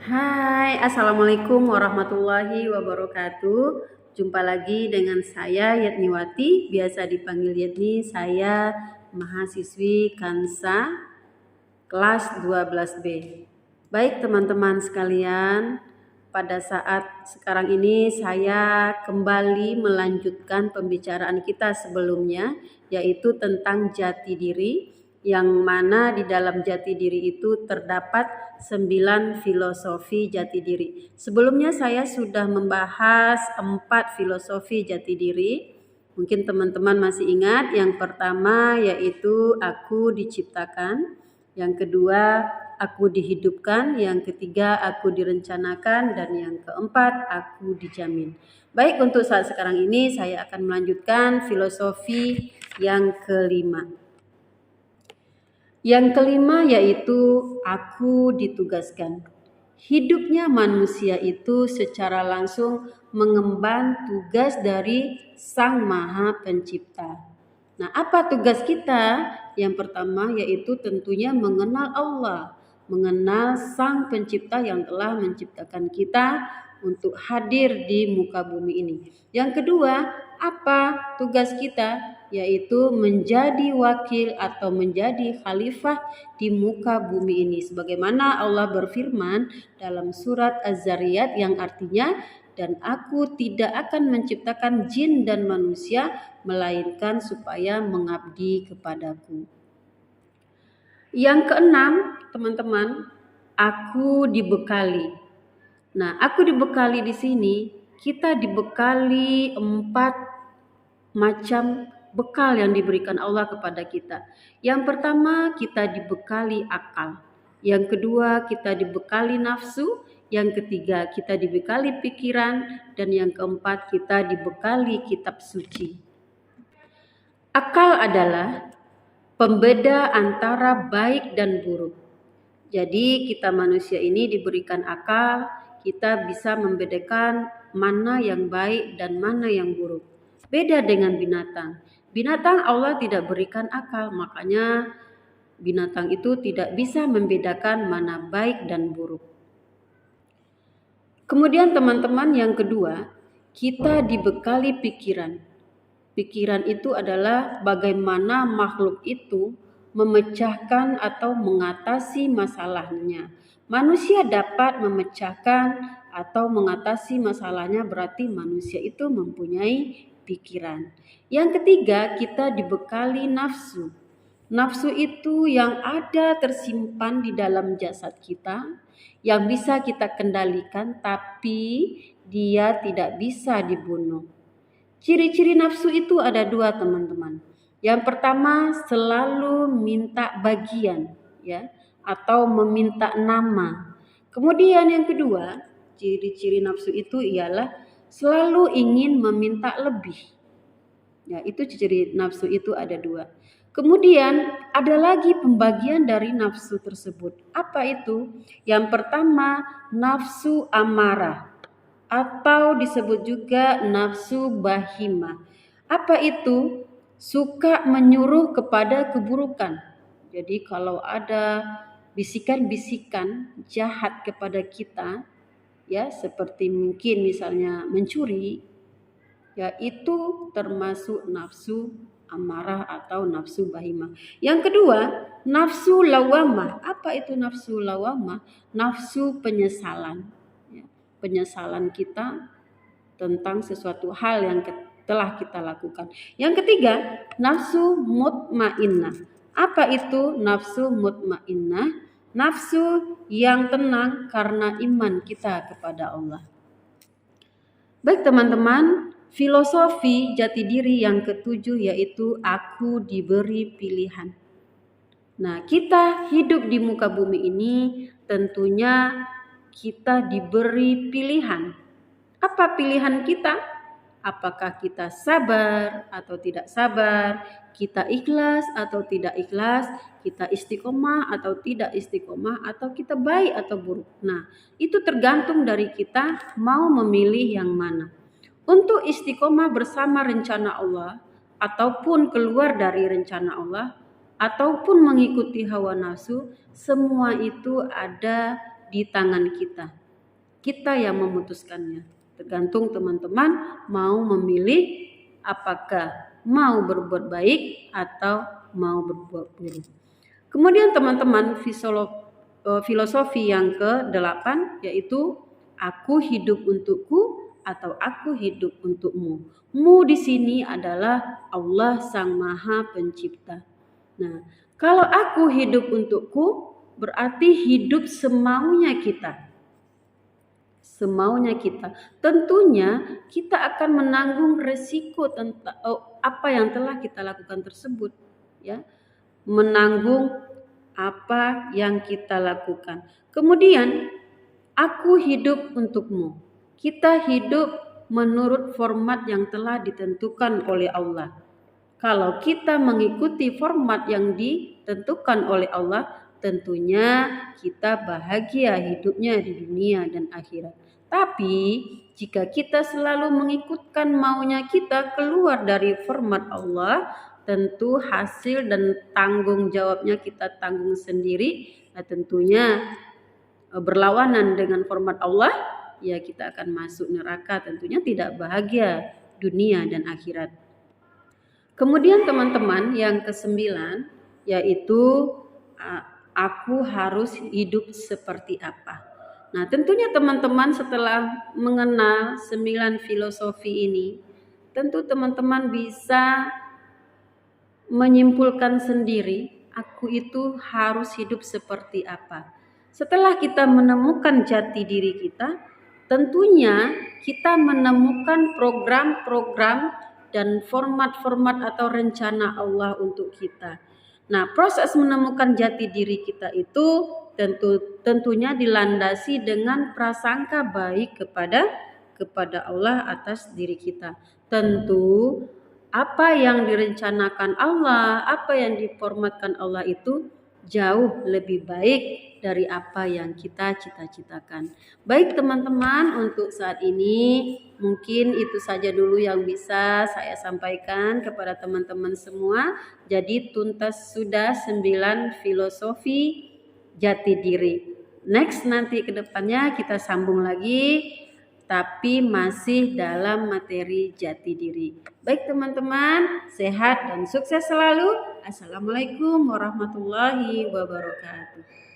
Hai, Assalamualaikum warahmatullahi wabarakatuh. Jumpa lagi dengan saya Yatniwati, biasa dipanggil Yatni. Saya mahasiswi Kansa kelas 12B. Baik teman-teman sekalian, pada saat sekarang ini saya kembali melanjutkan pembicaraan kita sebelumnya, yaitu tentang jati diri, yang mana di dalam jati diri itu terdapat 9 filosofi jati diri. Sebelumnya saya sudah membahas 4 filosofi jati diri. Mungkin teman-teman masih ingat. Yang pertama yaitu aku diciptakan, yang kedua aku dihidupkan, yang ketiga aku direncanakan, dan yang keempat aku dijamin. Baik, untuk saat sekarang ini saya akan melanjutkan filosofi yang kelima. Yang kelima yaitu aku ditugaskan. Hidupnya manusia itu secara langsung mengemban tugas dari Sang Maha Pencipta. Nah, apa tugas kita? Yang pertama yaitu tentunya mengenal Allah, mengenal Sang Pencipta yang telah menciptakan kita untuk hadir di muka bumi ini. Yang kedua, apa tugas kita? Yaitu menjadi wakil atau menjadi khalifah di muka bumi ini. Sebagaimana Allah berfirman dalam surat Az-Zariyat yang artinya, dan aku tidak akan menciptakan jin dan manusia melainkan supaya mengabdi kepadaku. Yang keenam, teman-teman, aku dibekali. Nah, aku dibekali di sini, kita dibekali 4 macam bekal yang diberikan Allah kepada kita. Yang pertama, kita dibekali akal. Yang kedua, kita dibekali nafsu. Yang ketiga, kita dibekali pikiran. Dan yang keempat, kita dibekali kitab suci. Akal adalah pembeda antara baik dan buruk. Jadi kita manusia ini diberikan akal, kita bisa membedakan mana yang baik dan mana yang buruk. Beda dengan binatang. Binatang Allah tidak berikan akal, makanya binatang itu tidak bisa membedakan mana baik dan buruk. Kemudian teman-teman, yang kedua, kita dibekali pikiran. Pikiran itu adalah bagaimana makhluk itu memecahkan atau mengatasi masalahnya. Manusia dapat memecahkan atau mengatasi masalahnya, berarti manusia itu mempunyai pikiran. Yang ketiga, kita dibekali nafsu. Nafsu itu yang ada tersimpan di dalam jasad kita, yang bisa kita kendalikan, tapi dia tidak bisa dibunuh. Ciri-ciri nafsu itu ada 2, teman-teman. Yang pertama, selalu minta bagian, ya, atau meminta nama. Kemudian yang kedua, ciri-ciri nafsu itu ialah selalu ingin meminta lebih. Ya, itu ciri nafsu itu ada 2. Kemudian ada lagi pembagian dari nafsu tersebut. Apa itu? Yang pertama, nafsu amarah atau disebut juga nafsu bahimah. Apa itu? Suka menyuruh kepada keburukan. Jadi kalau ada bisikan-bisikan jahat kepada kita, ya, seperti mungkin misalnya mencuri, ya, itu termasuk nafsu amarah atau nafsu bahimah. Yang kedua, nafsu lawamah. Apa itu nafsu lawamah? Nafsu penyesalan. Ya, penyesalan kita tentang sesuatu hal yang telah kita lakukan. Yang ketiga, nafsu mutmainnah. Apa itu nafsu mutmainnah? Nafsu yang tenang karena iman kita kepada Allah. Baik teman-teman, filosofi jati diri yang ketujuh yaitu aku diberi pilihan. Nah, kita hidup di muka bumi ini tentunya kita diberi pilihan. Apa pilihan kita? Apakah kita sabar atau tidak sabar? Kita ikhlas atau tidak ikhlas? Kita istiqomah atau tidak istiqomah? Atau kita baik atau buruk? Nah, itu tergantung dari kita mau memilih yang mana. Untuk istiqomah bersama rencana Allah, ataupun keluar dari rencana Allah, ataupun mengikuti hawa nafsu, semua itu ada di tangan kita. kita yang memutuskannya. Tergantung teman-teman mau memilih apakah mau berbuat baik atau mau berbuat buruk. Kemudian teman-teman, filosofi yang ke-8 yaitu aku hidup untukku atau aku hidup untukmu. Mu di sini adalah Allah Sang Maha Pencipta. Nah, kalau aku hidup untukku berarti hidup semaunya kita. Semaunya kita. Tentunya kita akan menanggung resiko tentang apa yang telah kita lakukan tersebut, ya. Menanggung apa yang kita lakukan. Kemudian aku hidup untukmu. Kita hidup menurut format yang telah ditentukan oleh Allah. Kalau kita mengikuti format yang ditentukan oleh Allah, tentunya kita bahagia hidupnya di dunia dan akhirat. Tapi jika kita selalu mengikutkan maunya kita keluar dari format Allah, tentu hasil dan tanggung jawabnya kita tanggung sendiri. Nah, tentunya berlawanan dengan format Allah, ya kita akan masuk neraka, tentunya tidak bahagia dunia dan akhirat. Kemudian teman-teman yang ke-9 yaitu aku harus hidup seperti apa. Nah, tentunya teman-teman setelah mengenal 9 filosofi ini, tentu teman-teman bisa menyimpulkan sendiri aku itu harus hidup seperti apa. Setelah kita menemukan jati diri kita, tentunya kita menemukan program-program dan format-format atau rencana Allah untuk kita. Nah, proses menemukan jati diri kita itu tentunya dilandasi dengan prasangka baik kepada Allah atas diri kita. Tentu apa yang direncanakan Allah, apa yang diformatkan Allah itu jauh lebih baik dari apa yang kita cita-citakan. Baik teman-teman, untuk saat ini mungkin itu saja dulu yang bisa saya sampaikan kepada teman-teman semua. Jadi tuntas sudah 9 filosofi jati diri. Next nanti ke depannya kita sambung lagi, tapi masih dalam materi jati diri. Baik teman-teman, sehat dan sukses selalu. Assalamualaikum warahmatullahi wabarakatuh.